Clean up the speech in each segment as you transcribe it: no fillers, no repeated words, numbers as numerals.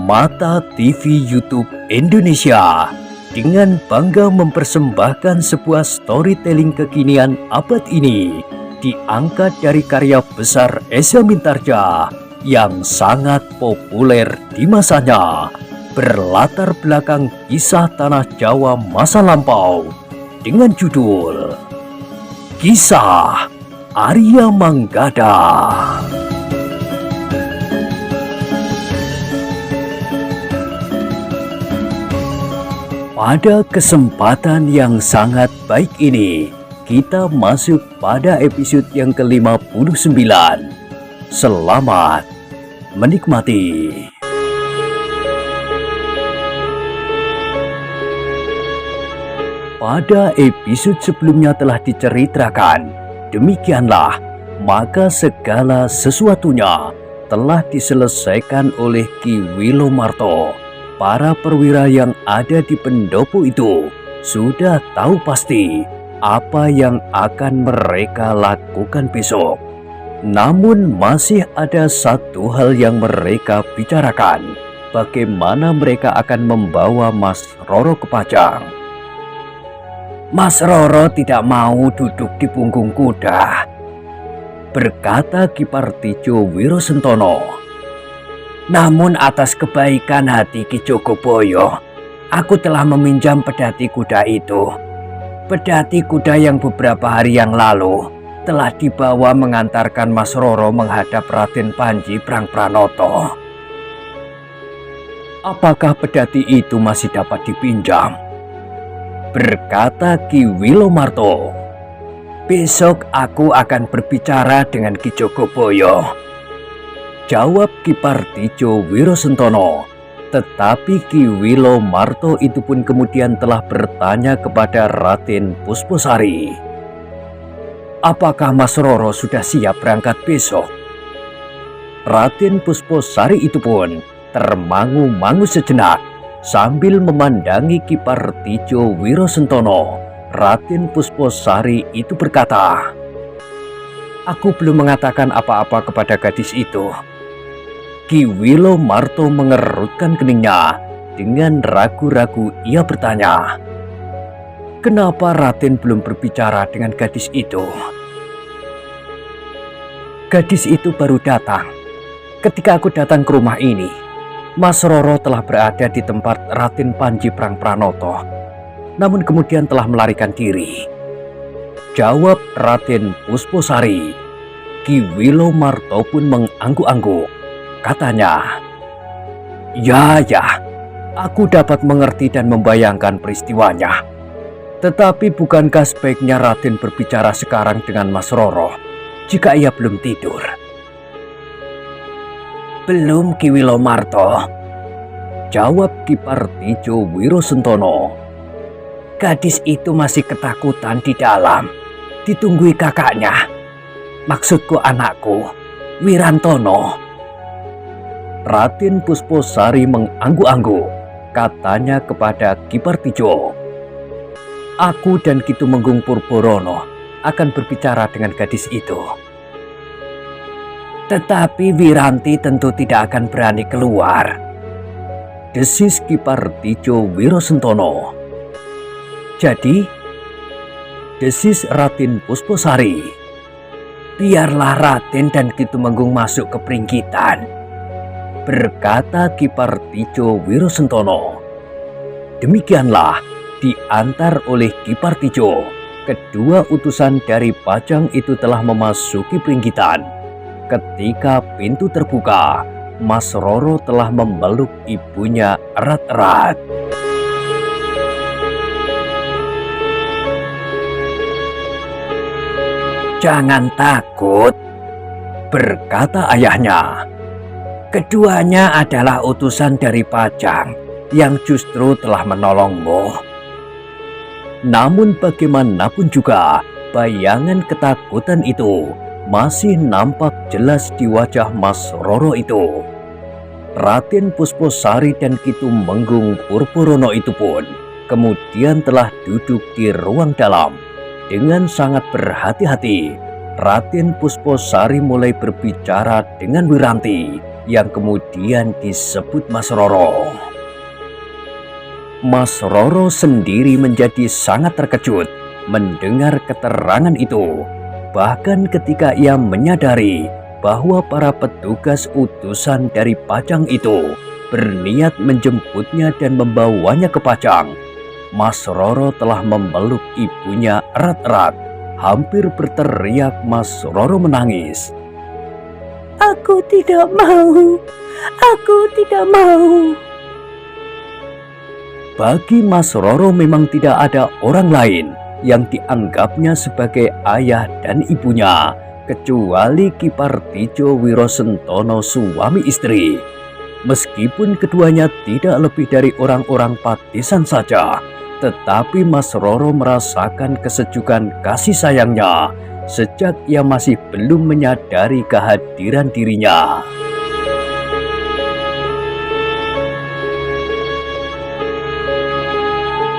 Permata TV YouTube Indonesia dengan bangga mempersembahkan sebuah storytelling kekinian abad ini diangkat dari karya besar Esa Mintarja yang sangat populer di masanya, berlatar belakang kisah tanah Jawa masa lampau dengan judul Kisah Arya Manggada. Pada kesempatan yang sangat baik ini, kita masuk pada episode yang ke-59. Selamat menikmati. Pada episode sebelumnya telah diceritakan, demikianlah maka segala sesuatunya telah diselesaikan oleh Ki Wilomarto. Para perwira yang ada di pendopo itu sudah tahu pasti apa yang akan mereka lakukan besok. Namun masih ada satu hal yang mereka bicarakan, bagaimana mereka akan membawa Mas Roro ke Pajang. Mas Roro tidak mau duduk di punggung kuda, berkata Ki Partijo Wirosentono. Namun atas kebaikan hati Ki Jogoboyo, aku telah meminjam pedati kuda itu. Pedati kuda yang beberapa hari yang lalu telah dibawa mengantarkan Mas Roro menghadap Raden Panji Prangpranoto. Apakah pedati itu masih dapat dipinjam? Berkata Ki Wilomarto. Besok aku akan berbicara dengan Ki Jogoboyo, jawab Ki Partijo Wirosentono. Tetapi Ki Wilomarto itu pun kemudian telah bertanya kepada Raden Pusposari, apakah Mas Roro sudah siap berangkat besok? Raden Pusposari itu pun termangu-mangu sejenak sambil memandangi Ki Partijo Wirosentono. Raden Pusposari itu berkata, aku belum mengatakan apa-apa kepada gadis itu. Ki Wilomarto mengerutkan keningnya. Dengan ragu-ragu ia bertanya, kenapa Raden belum berbicara dengan gadis itu? Gadis itu baru datang. Ketika aku datang ke rumah ini, Mas Roro telah berada di tempat Raden Panji Prangpranoto, namun kemudian telah melarikan diri, jawab Raden Pusposari. Ki Wilomarto pun mengangguk-angguk. Katanya, ya, aku dapat mengerti dan membayangkan peristiwanya. Tetapi bukankah sebaiknya Raden berbicara sekarang dengan Mas Roro jika ia belum tidur? Belum, Ki Wilomarto, jawab Ki Partijo Wirosentono. Gadis itu masih ketakutan di dalam, ditunggui kakaknya. Maksudku anakku, Wirantono. Raden Pusposari mengangguk-angguk. Katanya kepada Ki Partijo, aku dan Ki Tumenggung Purborono akan berbicara dengan gadis itu. Tetapi Wiranti tentu tidak akan berani keluar, desis Ki Partijo Wirosentono. Jadi, desis Raden Pusposari, biarlah Raden dan Ki Tumenggung masuk ke Pringgitan, berkata Ki Partijo Wirosentono. Demikianlah diantar oleh Ki Partijo, kedua utusan dari Pajang itu telah memasuki Pringgitan. Ketika pintu terbuka, Mas Roro telah memeluk ibunya erat-erat. Jangan takut, berkata ayahnya. Keduanya adalah utusan dari Pajang yang justru telah menolongmu. Namun bagaimanapun juga, bayangan ketakutan itu masih nampak jelas di wajah Mas Roro itu. Raden Pusposari dan Ki Tumenggung Purborono itu pun kemudian telah duduk di ruang dalam. Dengan sangat berhati-hati, Raden Pusposari mulai berbicara dengan Wiranti yang kemudian disebut Mas Roro. Mas Roro sendiri menjadi sangat terkejut mendengar keterangan itu. Bahkan ketika ia menyadari bahwa para petugas utusan dari Pajang itu berniat menjemputnya dan membawanya ke Pajang, Mas Roro telah memeluk ibunya erat-erat. Hampir berteriak, Mas Roro menangis. "Aku tidak mau, aku tidak mau." Bagi Mas Roro memang tidak ada orang lain yang dianggapnya sebagai ayah dan ibunya kecuali Ki Partidjo Wirosentono suami istri. Meskipun keduanya tidak lebih dari orang-orang Padesan saja, tetapi Mas Roro merasakan kesejukan kasih sayangnya sejak ia masih belum menyadari kehadiran dirinya.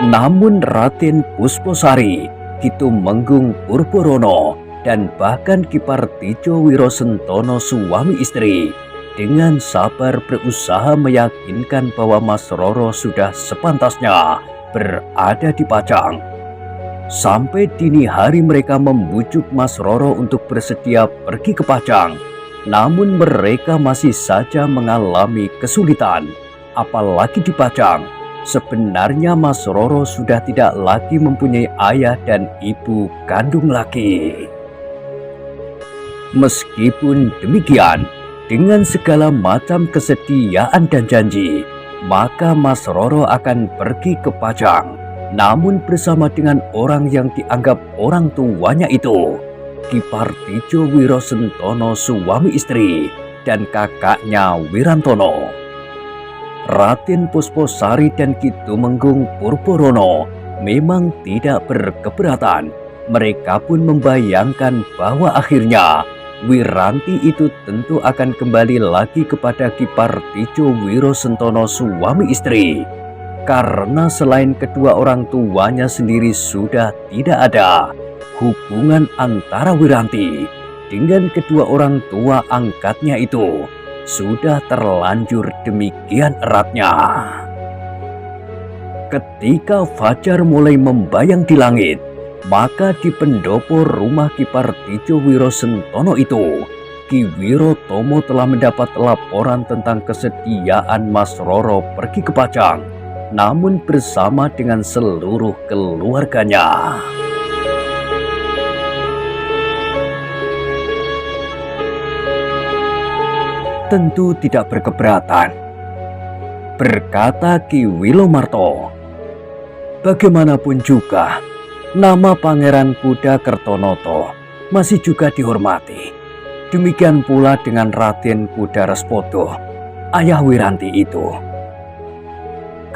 Namun Raden Pusposari, Ki Tumenggung Purborono, dan bahkan Ki Partidjo Wirosentono suami istri dengan sabar berusaha meyakinkan bahwa Mas Roro sudah sepantasnya berada di Pajang. Sampai dini hari mereka membujuk Mas Roro untuk bersedia pergi ke Pajang, namun mereka masih saja mengalami kesulitan. Apalagi di Pajang, sebenarnya Mas Roro sudah tidak lagi mempunyai ayah dan ibu kandung lagi. Meskipun demikian, dengan segala macam kesediaan dan janji, maka Mas Roro akan pergi ke Pajang, namun bersama dengan orang yang dianggap orang tuanya itu, Ki Partidjo Wirosentono suami istri dan kakaknya Wirantono. Raden Pusposari dan Ki Tumenggung Purborono memang tidak berkeberatan. Mereka pun membayangkan bahwa akhirnya Wiranti itu tentu akan kembali lagi kepada Ki Partidjo Wirosentono suami istri. Karena selain kedua orang tuanya sendiri sudah tidak ada, hubungan antara Wiranti dengan kedua orang tua angkatnya itu sudah terlanjur demikian eratnya. Ketika fajar mulai membayang di langit, maka di pendopo rumah Ki Partidjo Wirosentono itu, Ki Wirotomo telah mendapat laporan tentang kesediaan Mas Roro pergi ke Pajang, namun bersama dengan seluruh keluarganya. Tentu tidak berkeberatan, berkata Ki Wilomarto. Bagaimanapun juga, nama Pangeran Kuda Kertonoto masih juga dihormati. Demikian pula dengan Raden Kuda Respodo, ayah Wiranti itu.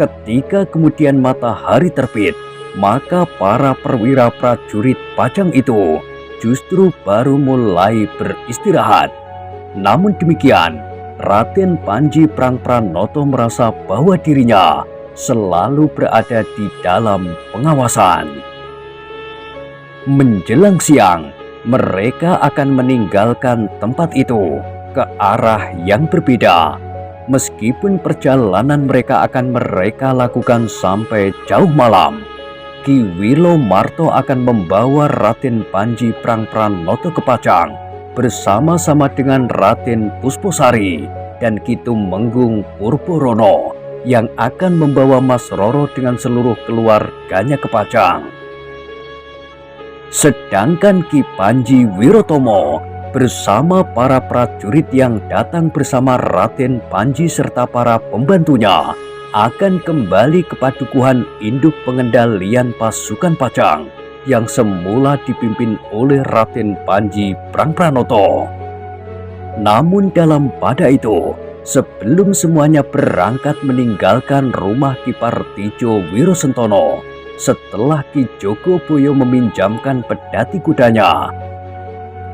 Ketika kemudian matahari terbit, maka para perwira prajurit Pajang itu justru baru mulai beristirahat. Namun demikian, Raden Panji Prangpranoto merasa bahwa dirinya selalu berada di dalam pengawasan. Menjelang siang, mereka akan meninggalkan tempat itu ke arah yang berbeda. Meskipun perjalanan mereka akan mereka lakukan sampai jauh malam, Ki Wilomarto akan membawa Raden Panji Prangpranoto ke Pajang bersama-sama dengan Raden Pusposari dan Ki Tumenggung Purborono yang akan membawa Mas Roro dengan seluruh keluarganya ke Pajang. Sedangkan Ki Panji Wirotomo bersama para prajurit yang datang bersama Raden Panji serta para pembantunya akan kembali ke padukuhan induk pengendalian pasukan Pajang yang semula dipimpin oleh Raden Panji Prangpranoto. Namun dalam pada itu, sebelum semuanya berangkat meninggalkan rumah Ki Partidjo Wirosentono, setelah Ki Jogoboyo meminjamkan pedati kudanya,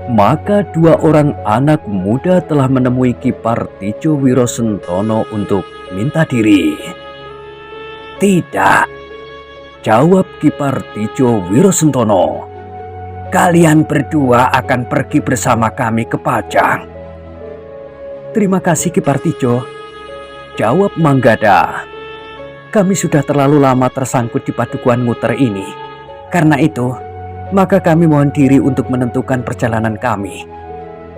maka dua orang anak muda telah menemui Ki Partidjo Wirosentono untuk minta diri. "Tidak," jawab Ki Partidjo Wirosentono. "Kalian berdua akan pergi bersama kami ke Pajang." Terima kasih Ki Partijo, jawab Manggada. Kami sudah terlalu lama tersangkut di Padukuhan Nguter ini. Karena itu, maka kami mohon diri untuk menentukan perjalanan kami.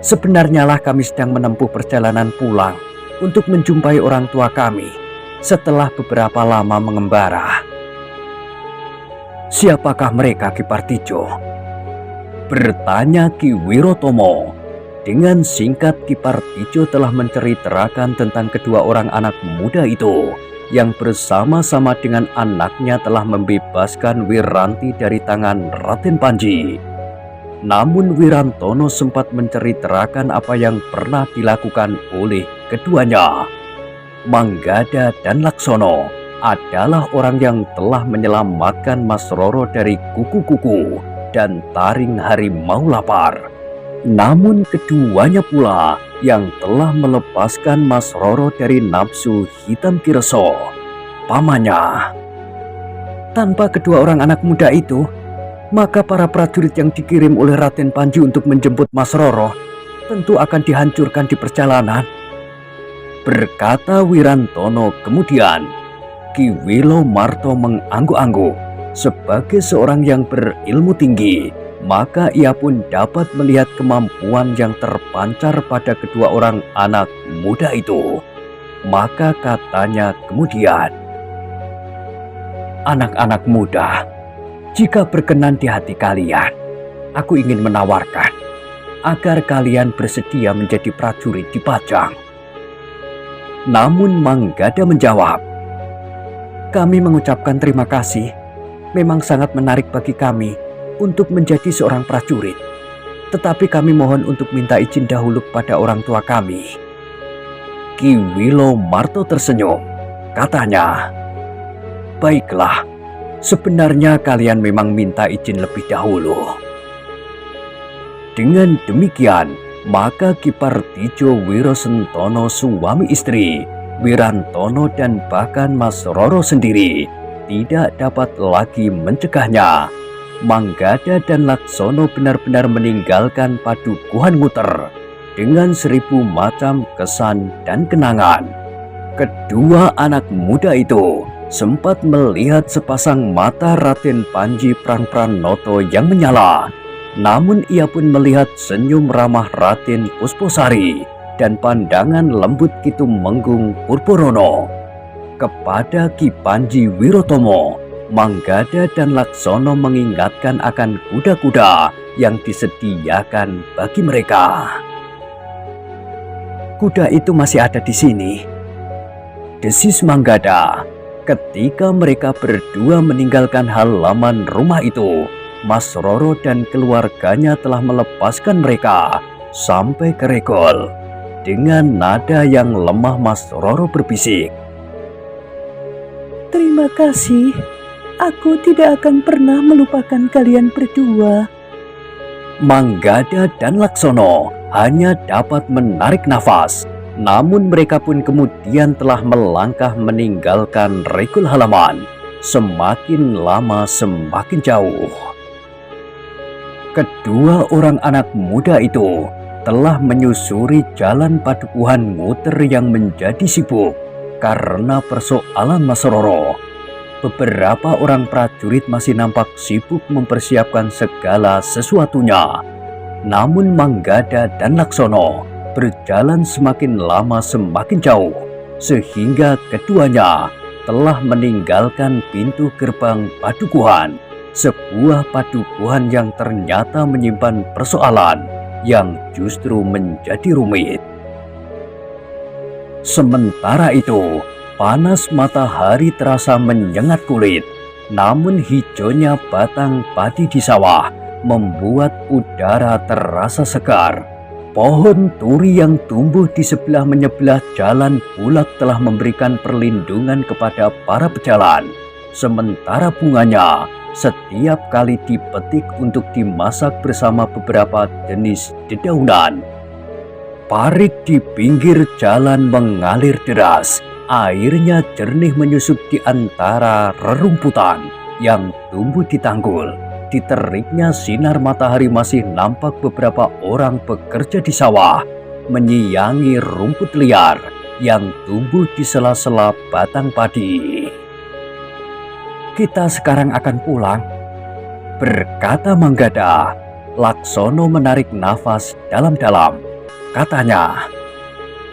Sebenarnya lah kami sedang menempuh perjalanan pulang untuk menjumpai orang tua kami setelah beberapa lama mengembara. Siapakah mereka Ki Partijo? Bertanya Ki Wirotomo. Dengan singkat Ki Partijo telah menceritakan tentang kedua orang anak muda itu yang bersama-sama dengan anaknya telah membebaskan Wiranti dari tangan Raden Panji. Namun Wirantono sempat menceritakan apa yang pernah dilakukan oleh keduanya. Manggada dan Laksono adalah orang yang telah menyelamatkan Mas Roro dari kuku-kuku dan taring harimau lapar. Namun keduanya pula yang telah melepaskan Mas Roro dari nafsu hitam Kirso, pamannya. Tanpa kedua orang anak muda itu, maka para prajurit yang dikirim oleh Raden Panji untuk menjemput Mas Roro tentu akan dihancurkan di perjalanan, berkata Wirantono. Kemudian Ki Wilomarto mengangguk-angguk. Sebagai seorang yang berilmu tinggi, maka ia pun dapat melihat kemampuan yang terpancar pada kedua orang anak muda itu. Maka katanya kemudian, "Anak-anak muda, jika berkenan di hati kalian, aku ingin menawarkan agar kalian bersedia menjadi prajurit di Pajang." Namun Manggada menjawab, "Kami mengucapkan terima kasih. Memang sangat menarik bagi kami untuk menjadi seorang prajurit. Tetapi kami mohon untuk minta izin dahulu kepada orang tua kami." Ki Wilomarto tersenyum. Katanya, "Baiklah, sebenarnya kalian memang minta izin lebih dahulu." Dengan demikian, maka Ki Partijo Wirosentono suami istri, Wirantono dan bahkan Mas Roro sendiri tidak dapat lagi mencegahnya. Manggada dan Laksono benar-benar meninggalkan Padukuhan Nguter dengan 1000 macam kesan dan kenangan. Kedua anak muda itu sempat melihat sepasang mata Raden Panji Pranoto yang menyala. Namun ia pun melihat senyum ramah Raden Pusposari dan pandangan lembut Ki Tumenggung Purborono. Kepada Ki Panji Wirotomo, Manggada dan Laksono mengingatkan akan kuda-kuda yang disediakan bagi mereka. "Kuda itu masih ada di sini," desis Manggada. Ketika mereka berdua meninggalkan halaman rumah itu, Mas Roro dan keluarganya telah melepaskan mereka sampai ke Regol. Dengan nada yang lemah Mas Roro berbisik, "Terima kasih. Aku tidak akan pernah melupakan kalian berdua." Manggada dan Laksono hanya dapat menarik nafas. Namun mereka pun kemudian telah melangkah meninggalkan Regol halaman. Semakin lama semakin jauh. Kedua orang anak muda itu telah menyusuri jalan Padukuhan Nguter yang menjadi sibuk karena persoalan Mas Roro. Beberapa orang prajurit masih nampak sibuk mempersiapkan segala sesuatunya. Namun Manggada dan Laksono berjalan semakin lama semakin jauh, sehingga keduanya telah meninggalkan pintu gerbang Padukuhan. Sebuah padukuhan yang ternyata menyimpan persoalan yang justru menjadi rumit. Sementara itu, panas matahari terasa menyengat kulit. Namun hijaunya batang padi di sawah membuat udara terasa segar. Pohon turi yang tumbuh di sebelah menyebelah jalan bulak telah memberikan perlindungan kepada para pejalan. Sementara bunganya setiap kali dipetik untuk dimasak bersama beberapa jenis dedaunan. Parit di pinggir jalan mengalir deras. Airnya jernih menyusup di antara rerumputan yang tumbuh di tanggul. Di teriknya sinar matahari masih nampak beberapa orang bekerja di sawah. menyiangi rumput liar yang tumbuh di sela-sela batang padi. "Kita sekarang akan pulang," berkata Manggada. Laksono menarik nafas dalam-dalam. Katanya,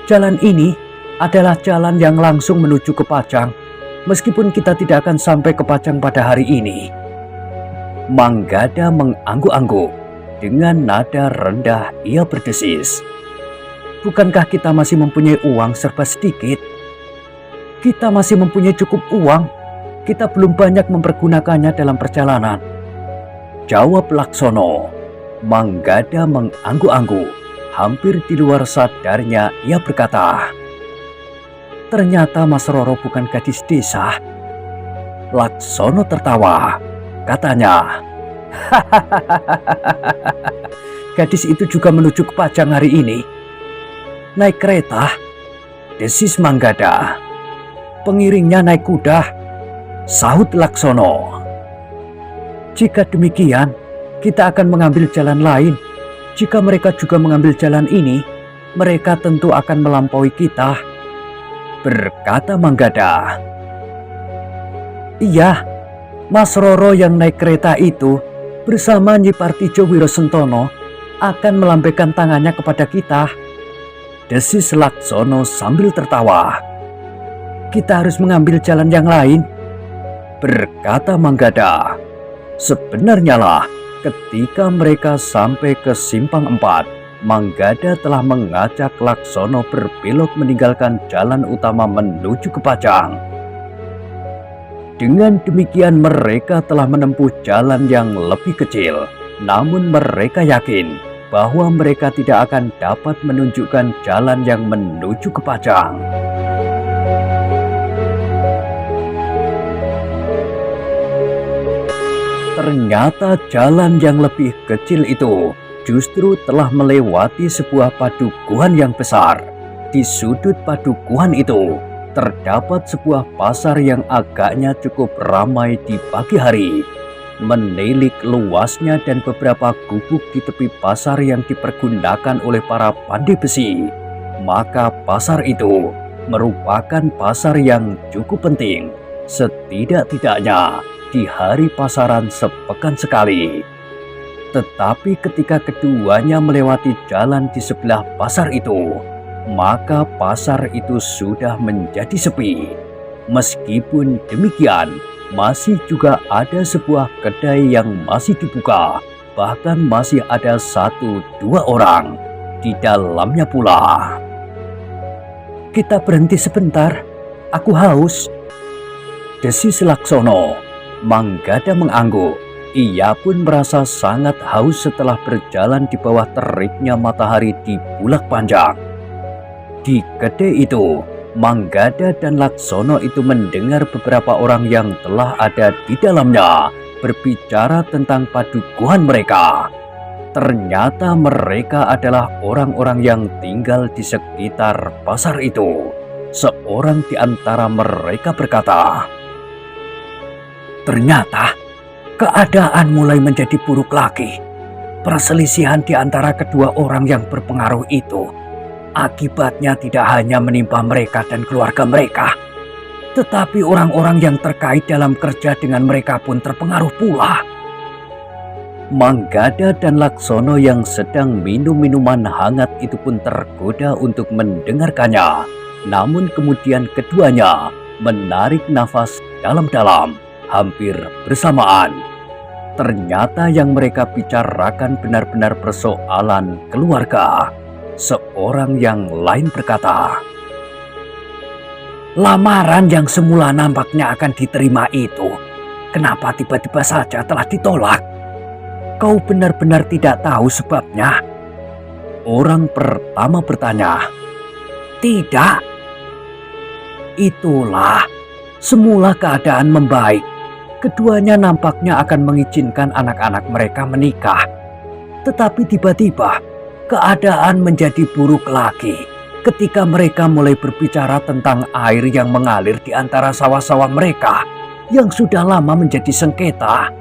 "Jalan ini adalah jalan yang langsung menuju ke Pajang, meskipun kita tidak akan sampai ke Pajang pada hari ini." Manggada mengangguk-angguk. Dengan nada rendah ia berdesis, "Bukankah kita masih mempunyai uang serba sedikit? Kita masih mempunyai cukup uang. Kita belum banyak mempergunakannya dalam perjalanan," jawab Laksono. Manggada mengangguk-angguk. Hampir di luar sadarnya ia berkata, "Ternyata Mas Roro bukan gadis desa." Laksono tertawa. Katanya, "Gadis itu juga menuju ke Pajang hari ini. Naik kereta," desis Manggada. "Pengiringnya naik kuda," sahut Laksono. "Jika demikian, kita akan mengambil jalan lain. Jika mereka juga mengambil jalan ini, mereka tentu akan melampaui kita," berkata Manggada. "Iya, Mas Roro yang naik kereta itu bersama Nyi Partijo Wirosentono akan melambaikan tangannya kepada kita," desis Laksono sambil tertawa. "Kita harus mengambil jalan yang lain," berkata Manggada. Sebenarnya lah, ketika mereka sampai ke Simpang 4, Manggada telah mengajak Laksono berbelok meninggalkan jalan utama menuju ke Pajang. Dengan demikian mereka telah menempuh jalan yang lebih kecil, namun mereka yakin bahwa mereka tidak akan dapat menunjukkan jalan yang menuju ke Pajang. Ternyata jalan yang lebih kecil itu justru telah melewati sebuah padukuhan yang besar. Di sudut padukuhan itu terdapat sebuah pasar yang agaknya cukup ramai di pagi hari. Menilik luasnya dan beberapa gubuk di tepi pasar yang dipergunakan oleh para pandai besi, maka pasar itu merupakan pasar yang cukup penting, setidak-tidaknya di hari pasaran sepekan sekali. Tetapi ketika keduanya melewati jalan di sebelah pasar itu, maka pasar itu sudah menjadi sepi. Meskipun demikian, masih juga ada sebuah kedai yang masih dibuka. Bahkan masih ada 1-2 orang di dalamnya pula. "Kita berhenti sebentar, aku haus," desis Laksono. Manggada mengangguk. Ia pun merasa sangat haus setelah berjalan di bawah teriknya matahari di Bulak Panjang. Di kedai itu, Manggada dan Laksono itu mendengar beberapa orang yang telah ada di dalamnya berbicara tentang padukuhan mereka. Ternyata mereka adalah orang-orang yang tinggal di sekitar pasar itu. Seorang di antara mereka berkata, "Ternyata keadaan mulai menjadi buruk lagi. Perselisihan di antara kedua orang yang berpengaruh itu akibatnya tidak hanya menimpa mereka dan keluarga mereka, tetapi orang-orang yang terkait dalam kerja dengan mereka pun terpengaruh pula." Manggada dan Laksono yang sedang minum minuman hangat itu pun tergoda untuk mendengarkannya. Namun kemudian keduanya menarik nafas dalam-dalam hampir bersamaan. Ternyata yang mereka bicarakan benar-benar persoalan keluarga. Seorang yang lain berkata, "Lamaran yang semula nampaknya akan diterima itu, kenapa tiba-tiba saja telah ditolak? Kau benar-benar tidak tahu sebabnya?" Orang pertama bertanya. "Tidak." "Itulah, semula keadaan membaik. Keduanya nampaknya akan mengizinkan anak-anak mereka menikah. Tetapi tiba-tiba keadaan menjadi buruk lagi ketika mereka mulai berbicara tentang air yang mengalir di antara sawah-sawah mereka yang sudah lama menjadi sengketa,"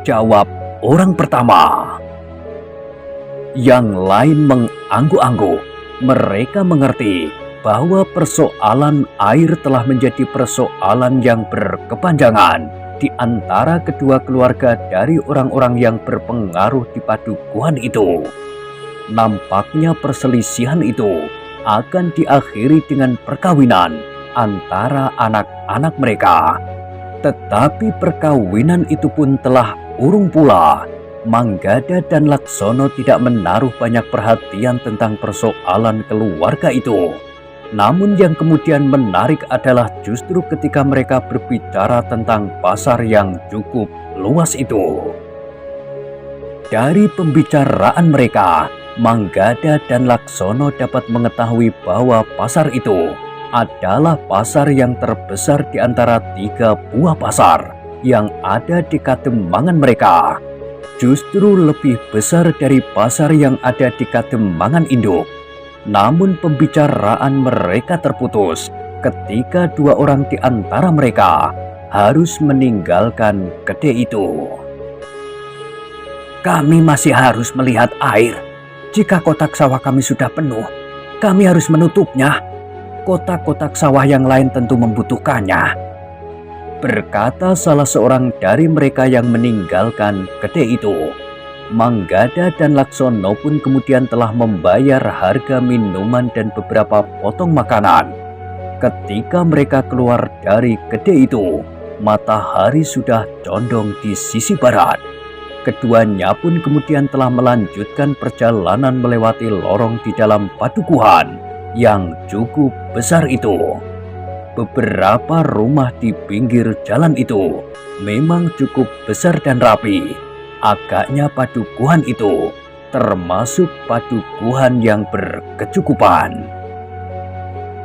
jawab orang pertama. Yang lain mengangguk-angguk. Mereka mengerti bahwa persoalan air telah menjadi persoalan yang berkepanjangan di antara kedua keluarga dari orang-orang yang berpengaruh di padukuhan itu. Nampaknya perselisihan itu akan diakhiri dengan perkawinan antara anak-anak mereka. Tetapi perkawinan itu pun telah urung pula. Manggada dan Laksono tidak menaruh banyak perhatian tentang persoalan keluarga itu. Namun yang kemudian menarik adalah justru ketika mereka berbicara tentang pasar yang cukup luas itu. Dari pembicaraan mereka, Manggada dan Laksono dapat mengetahui bahwa pasar itu adalah pasar yang terbesar di antara 3 buah pasar yang ada di Kademangan mereka. Justru lebih besar dari pasar yang ada di Kademangan induk. Namun pembicaraan mereka terputus ketika 2 orang di antara mereka harus meninggalkan gede itu. Kami masih harus melihat air. Jika kotak sawah kami sudah penuh, kami harus menutupnya. Kotak-kotak sawah yang lain tentu membutuhkannya, berkata salah seorang dari mereka yang meninggalkan gede itu. Manggada dan Laksono pun kemudian telah membayar harga minuman dan beberapa potong makanan. Ketika mereka keluar dari gede itu, matahari sudah condong di sisi barat. Keduanya pun kemudian telah melanjutkan perjalanan melewati lorong di dalam padukuhan yang cukup besar itu. Beberapa rumah di pinggir jalan itu memang cukup besar dan rapi. Agaknya padukuhan itu termasuk padukuhan yang berkecukupan.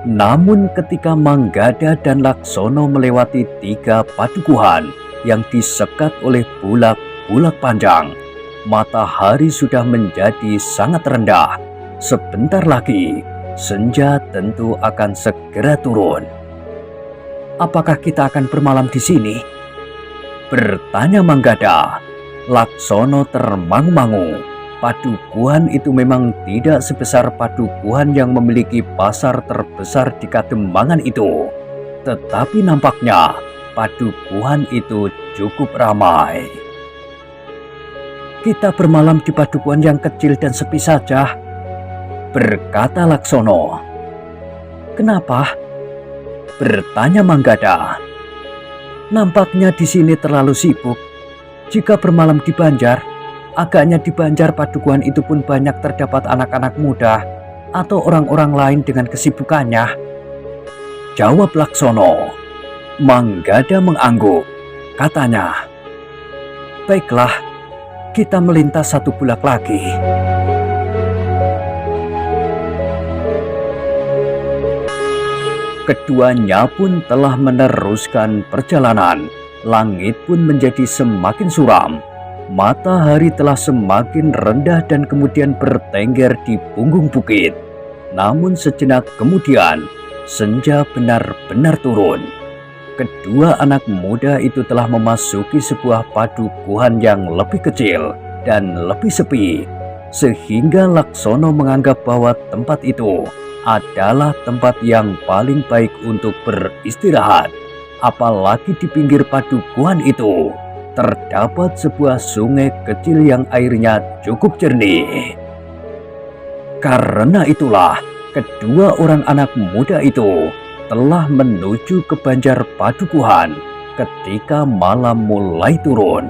Namun ketika Manggada dan Laksono melewati 3 padukuhan yang disekat oleh bulak-bulak panjang, matahari sudah menjadi sangat rendah. Sebentar lagi senja tentu akan segera turun. Apakah kita akan bermalam di sini? Bertanya Manggada. Laksono termangu-mangu. Padukuhan itu memang tidak sebesar padukuhan yang memiliki pasar terbesar di Kademangan itu. Tetapi nampaknya padukuhan itu cukup ramai. Kita bermalam di padukuhan yang kecil dan sepi saja, berkata Laksono. Kenapa? Bertanya Manggada. Nampaknya di sini terlalu sibuk. Jika bermalam di Banjar, agaknya di Banjar padukuhan itu pun banyak terdapat anak-anak muda atau orang-orang lain dengan kesibukannya, jawab Laksono. Manggada mengangguk. Katanya, baiklah, kita melintas 1 bulak lagi. Keduanya pun telah meneruskan perjalanan. Langit pun menjadi semakin suram. Matahari telah semakin rendah dan kemudian bertengger di punggung bukit. Namun sejenak kemudian, senja benar-benar turun. Kedua anak muda itu telah memasuki sebuah padukuhan yang lebih kecil dan lebih sepi, sehingga Laksono menganggap bahwa tempat itu adalah tempat yang paling baik untuk beristirahat. Apalagi di pinggir padukuhan itu terdapat sebuah sungai kecil yang airnya cukup jernih. Karena itulah kedua orang anak muda itu telah menuju ke Banjar Padukuhan ketika malam mulai turun.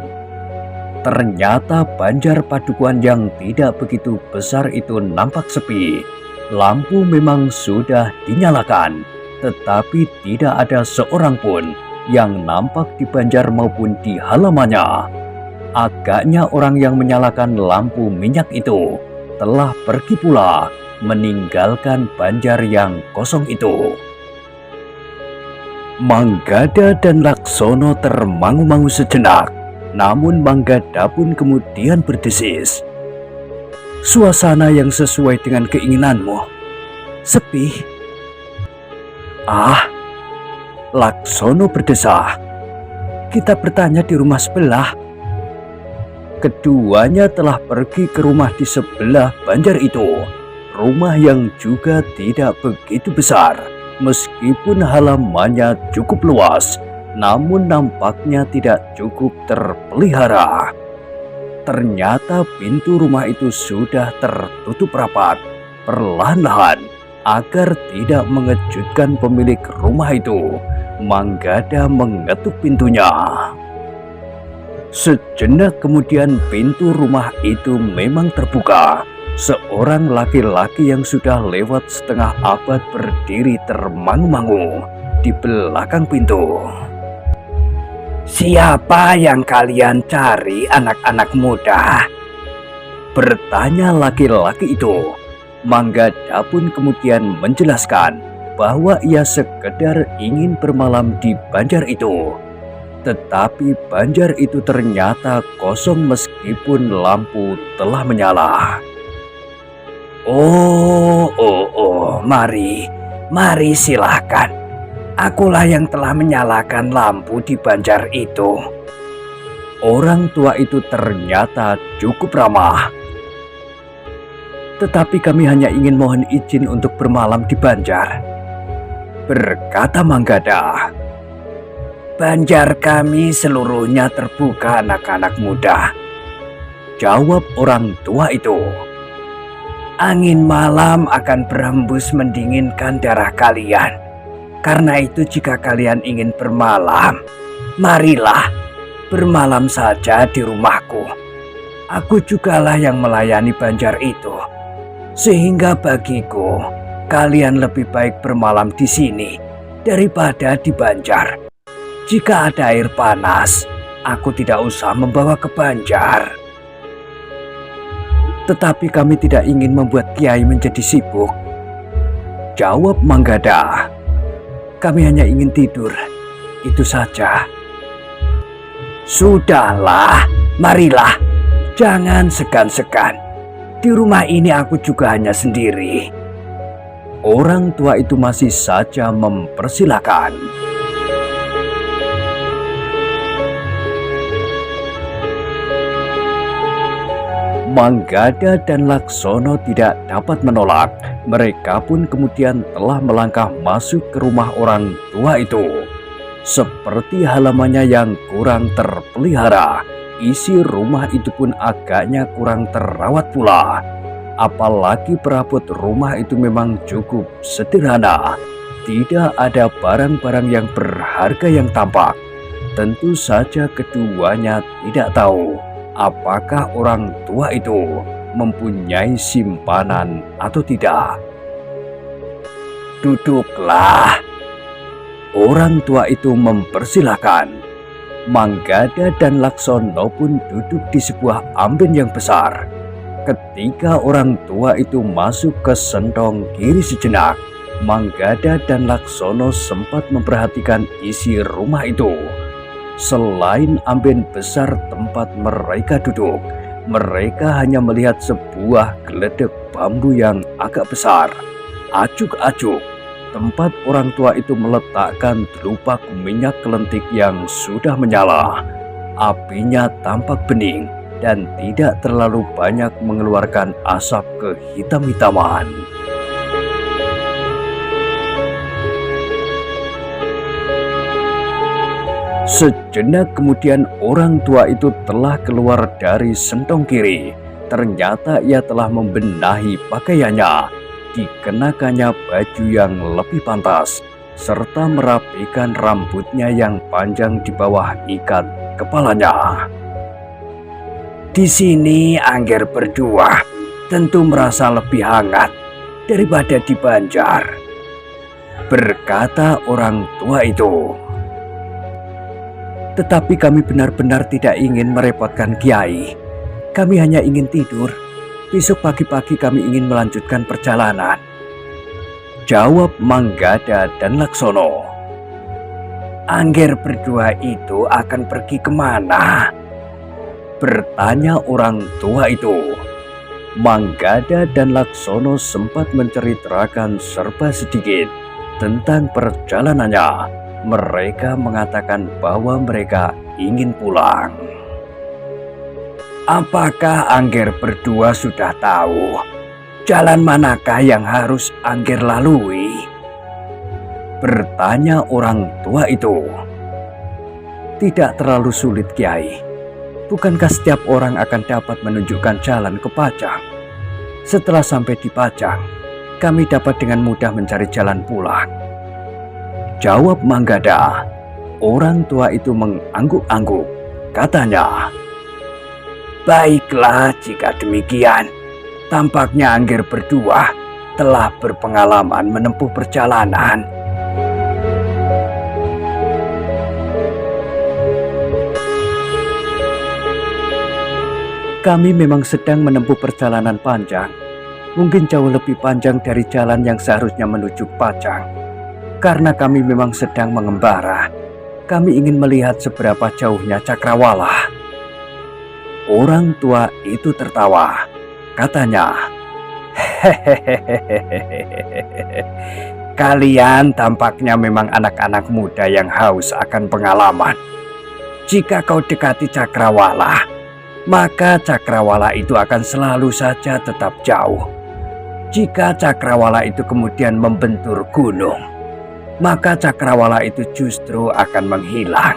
Ternyata Banjar Padukuhan yang tidak begitu besar itu nampak sepi. Lampu memang sudah dinyalakan, tetapi tidak ada seorang pun yang nampak di Banjar maupun di halamannya. Agaknya orang yang menyalakan lampu minyak itu telah pergi pula meninggalkan Banjar yang kosong itu. Manggada dan Laksono termangu-mangu sejenak, namun Manggada pun kemudian berdesis. Suasana yang sesuai dengan keinginanmu. Sepi. Laksono berdesah. Kita bertanya di rumah sebelah. Keduanya telah pergi ke rumah di sebelah Banjar itu. Rumah yang juga tidak begitu besar, meskipun halamannya cukup luas, namun nampaknya tidak cukup terpelihara. Ternyata pintu rumah itu sudah tertutup rapat, perlahan-lahan, agar tidak mengejutkan pemilik rumah itu. Manggada mengetuk pintunya. Sejenak kemudian pintu rumah itu memang terbuka. Seorang laki-laki yang sudah lewat setengah abad berdiri termangu-mangu di belakang pintu. "Siapa yang kalian cari, anak-anak muda?" bertanya laki-laki itu. Manggada pun kemudian menjelaskan bahwa ia sekedar ingin bermalam di banjar itu. Tetapi banjar itu ternyata kosong meskipun lampu telah menyala. Mari silahkan. Akulah yang telah menyalakan lampu di banjar itu." Orang tua itu ternyata cukup ramah. "Tetapi kami hanya ingin mohon izin untuk bermalam di banjar," berkata Manggada. "Banjar kami seluruhnya terbuka, anak-anak muda," jawab orang tua itu. "Angin malam akan berhembus mendinginkan darah kalian. Karena itu jika kalian ingin bermalam, marilah bermalam saja di rumahku. Aku jugalah yang melayani banjar itu. Sehingga bagiku, kalian lebih baik bermalam di sini daripada di banjar. Jika ada air panas, aku tidak usah membawa ke banjar." "Tetapi kami tidak ingin membuat Kiai menjadi sibuk," jawab Manggada. "Kami hanya ingin tidur, itu saja." "Sudahlah, marilah, jangan segan-segan. Di rumah ini aku juga hanya sendiri." Orang tua itu masih saja mempersilahkan. Manggada dan Laksono tidak dapat menolak. Mereka pun kemudian telah melangkah masuk ke rumah orang tua itu. Seperti halamannya yang kurang terpelihara, isi rumah itu pun agaknya kurang terawat pula. Apalagi perabot rumah itu memang cukup sederhana. Tidak ada barang-barang yang berharga yang tampak. Tentu saja keduanya tidak tahu apakah orang tua itu mempunyai simpanan atau tidak. "Duduklah," orang tua itu mempersilahkan. Manggada dan Laksono pun duduk di sebuah amben yang besar. Ketika orang tua itu masuk ke sentong kiri sejenak, Manggada dan Laksono sempat memperhatikan isi rumah itu. Selain amben besar tempat mereka duduk, mereka hanya melihat sebuah geledek bambu yang agak besar. Acuk-acuk, tempat orang tua itu meletakkan telupak minyak kelentik yang sudah menyala. Apinya tampak bening dan tidak terlalu banyak mengeluarkan asap kehitam-hitaman. Sejenak kemudian orang tua itu telah keluar dari sentong kiri. Ternyata ia telah membenahi pakaiannya, dikenakannya baju yang lebih pantas, serta merapikan rambutnya yang panjang di bawah ikat kepalanya. "Di sini Angger berdua tentu merasa lebih hangat daripada di banjar," berkata orang tua itu. "Tetapi kami benar-benar tidak ingin merepotkan Kiai. Kami hanya ingin tidur. Besok pagi-pagi kami ingin melanjutkan perjalanan," jawab Manggada dan Laksono. "Angger berdua itu akan pergi kemana?" bertanya orang tua itu. Manggada dan Laksono sempat menceritakan serba sedikit tentang perjalanannya. Mereka mengatakan bahwa mereka ingin pulang. "Apakah Angger berdua sudah tahu Jalan manakah yang harus Angger lalui? Bertanya orang tua itu. Tidak terlalu sulit, Kiai. Bukankah setiap orang akan dapat menunjukkan jalan ke Pajang? Setelah sampai di Pajang, kami dapat dengan mudah mencari jalan pulang. Jawab Manggada. Orang tua itu mengangguk-angguk. Katanya, baiklah jika demikian. Tampaknya Angger berdua telah berpengalaman menempuh perjalanan. Kami memang sedang menempuh perjalanan panjang. Mungkin jauh lebih panjang dari jalan yang seharusnya menuju Pajang. Karena kami memang sedang mengembara. Kami ingin melihat seberapa jauhnya Cakrawala. Orang tua itu tertawa. Katanya, kalian tampaknya memang anak-anak muda yang haus akan pengalaman. Jika kau dekati Cakrawala, maka Cakrawala itu akan selalu saja tetap jauh. Jika Cakrawala itu kemudian membentur gunung, maka Cakrawala itu justru akan menghilang.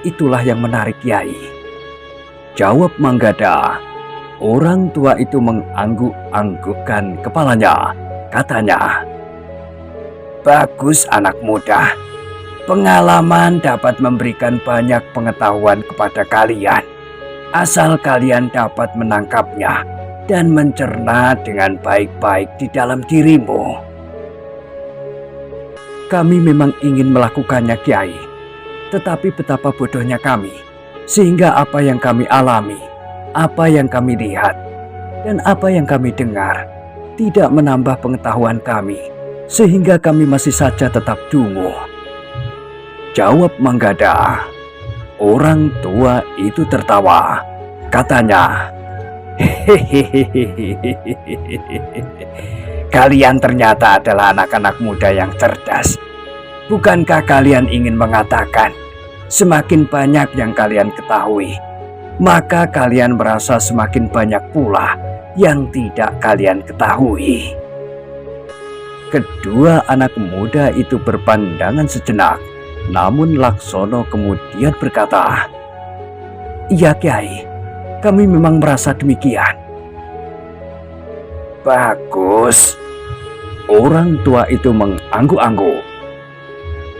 Itulah yang menarik, Kiai. Jawab Manggada. Orang tua itu mengangguk-anggukkan kepalanya. Katanya, bagus anak muda. Pengalaman dapat memberikan banyak pengetahuan kepada kalian. Asal kalian dapat menangkapnya dan mencerna dengan baik-baik di dalam dirimu. Kami memang ingin melakukannya, Kiai. Tetapi betapa bodohnya kami. Sehingga apa yang kami alami, apa yang kami lihat, dan apa yang kami dengar tidak menambah pengetahuan kami, sehingga kami masih saja tetap dungu. Jawab Manggada. Orang tua itu tertawa. Katanya, kalian ternyata adalah anak-anak muda yang cerdas. Bukankah kalian ingin mengatakan, semakin banyak yang kalian ketahui, maka kalian merasa semakin banyak pula yang tidak kalian ketahui. Kedua anak muda itu berpandangan sejenak, namun Laksono kemudian berkata, iya Kiai, kami memang merasa demikian. Bagus. Orang tua itu mengangguk-angguk.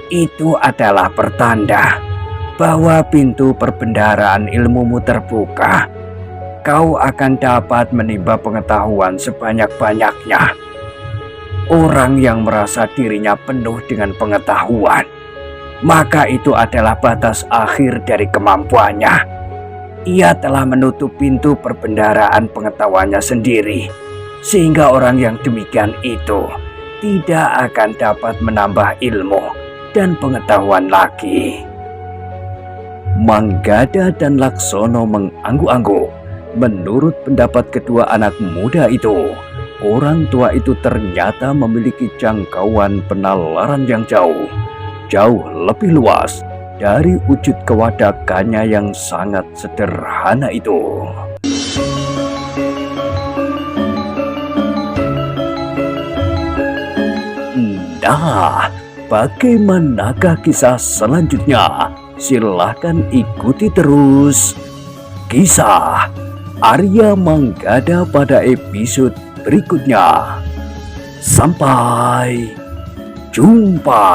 Itu adalah pertanda bahwa pintu perbendaharaan ilmumu terbuka. Kau akan dapat menimba pengetahuan sebanyak-banyaknya. Orang yang merasa dirinya penuh dengan pengetahuan, maka itu adalah batas akhir dari kemampuannya. Ia telah menutup pintu perbendaharaan pengetahuannya sendiri, sehingga orang yang demikian itu tidak akan dapat menambah ilmu dan pengetahuan lagi. Manggada dan Laksono mengangguk-angguk. Menurut pendapat kedua anak muda itu, orang tua itu ternyata memiliki jangkauan penalaran yang jauh lebih luas dari wujud kewadakannya yang sangat sederhana itu. Nah, bagaimanakah kisah selanjutnya? Silahkan ikuti terus kisah Arya Manggada pada episode berikutnya. Sampai jumpa.